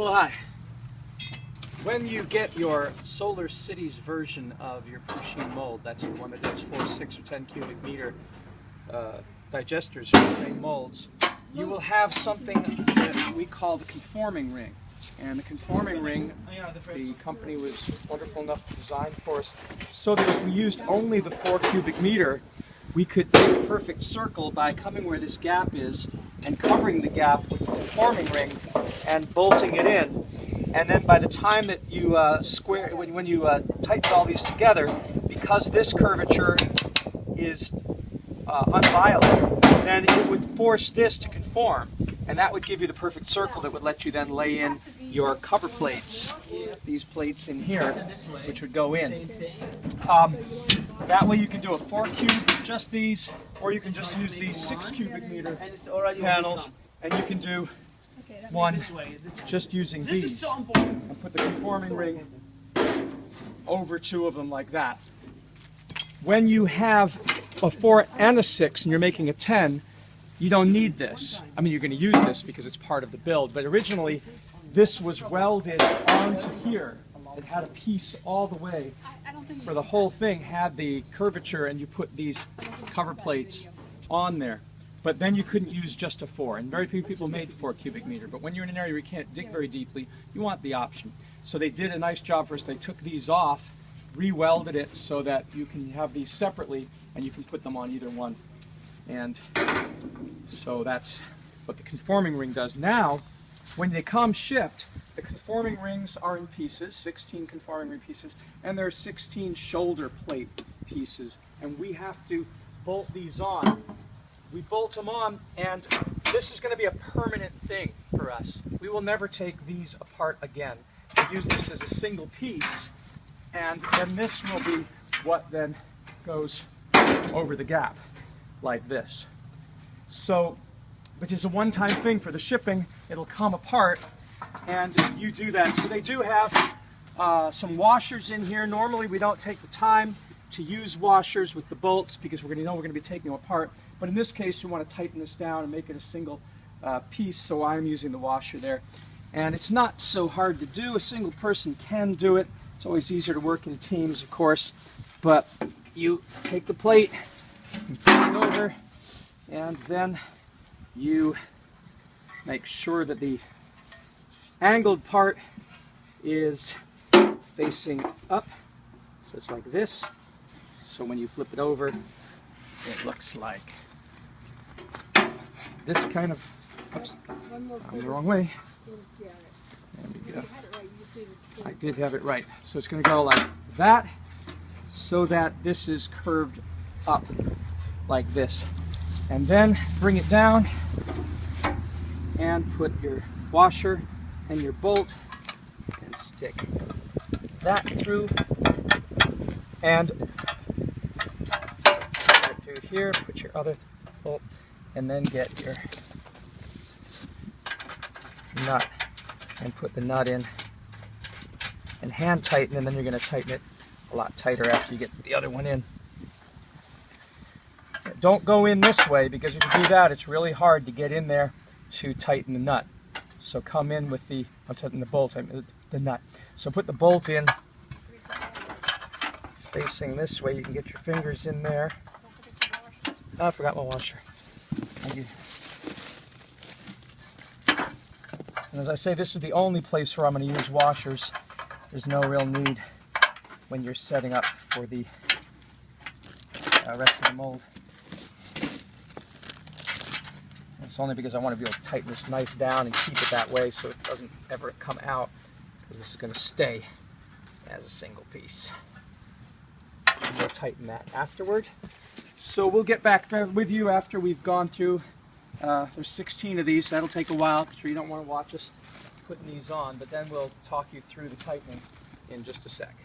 Well, hi. When you get your Solar Cities version of your Pusheen mold, that's the one that does 4, 6, or 10 cubic meter digesters for the same molds, you will have something that we call the conforming ring. And the conforming ring, the company was wonderful enough to design for us so that if we used only the 4 cubic meter, we could take a perfect circle by coming where this gap is and covering the gap with the conforming ring and bolting it in. And then by the time that you when you tighten all these together, because this curvature is unviolent, then it would force this to conform. And that would give you the perfect circle that would let you then lay in your cover plates, these plates in here, which would go in. That way you can do a 4 cube, just these, or you can just use these 6 cubic meter panels, and you can do one just using these, and put the conforming ring over 2 of them like that. When you have a 4 and a 6 and you're making a 10, you don't need this. I mean, you're going to use this because it's part of the build, but originally this was welded onto here. It had a piece all the way for the whole thing, had the curvature, and you put these cover plates on there. But then you couldn't use just a 4, and very few people made 4 cubic meter. But when you're in an area where you can't dig very deeply, you want the option. So they did a nice job for us. They took these off, re-welded it so that you can have these separately, and you can put them on either one. And so that's what the conforming ring does. Now, when they come shipped, the conforming rings are in pieces, 16 conforming ring pieces, and there are 16 shoulder plate pieces. And we have to bolt these on. We bolt them on, and this is going to be a permanent thing for us. We will never take these apart again. We use this as a single piece, and then this will be what then goes over the gap, like this. So, which is a one-time thing for the shipping. It'll come apart, and you do that. So they do have some washers in here. Normally we don't take the time to use washers with the bolts because we're going to be taking them apart. But in this case, we want to tighten this down and make it a single piece, so I'm using the washer there. And it's not so hard to do. A single person can do it. It's always easier to work in teams, of course. But you take the plate, you put it over, and then you make sure that the angled part is facing up. So it's like this. So when you flip it over, it looks like this kind of, oops, I'm the wrong way. There we go. I did have it right. So it's going to go like that, so that this is curved up like this. And then bring it down and put your washer and your bolt and stick that through, and through here, put your other bolt, and then get your nut and put the nut in and hand tighten, and then you're going to tighten it a lot tighter after you get the other one in. Don't go in this way, because if you do that, it's really hard to get in there to tighten the nut. So come in with the, I'm tighten the bolt, the nut. So put the bolt in facing this way. You can get your fingers in there. Oh, I forgot my washer. And as I say, this is the only place where I'm going to use washers. There's no real need when you're setting up for the rest of the mold. It's only because I want to be able to tighten this knife down and keep it that way so it doesn't ever come out, because this is going to stay as a single piece. And we'll tighten that afterward. So we'll get back with you after we've gone through. There's 16 of these. That'll take a while. I'm sure you don't want to watch us putting these on, but then we'll talk you through the tightening in just a sec.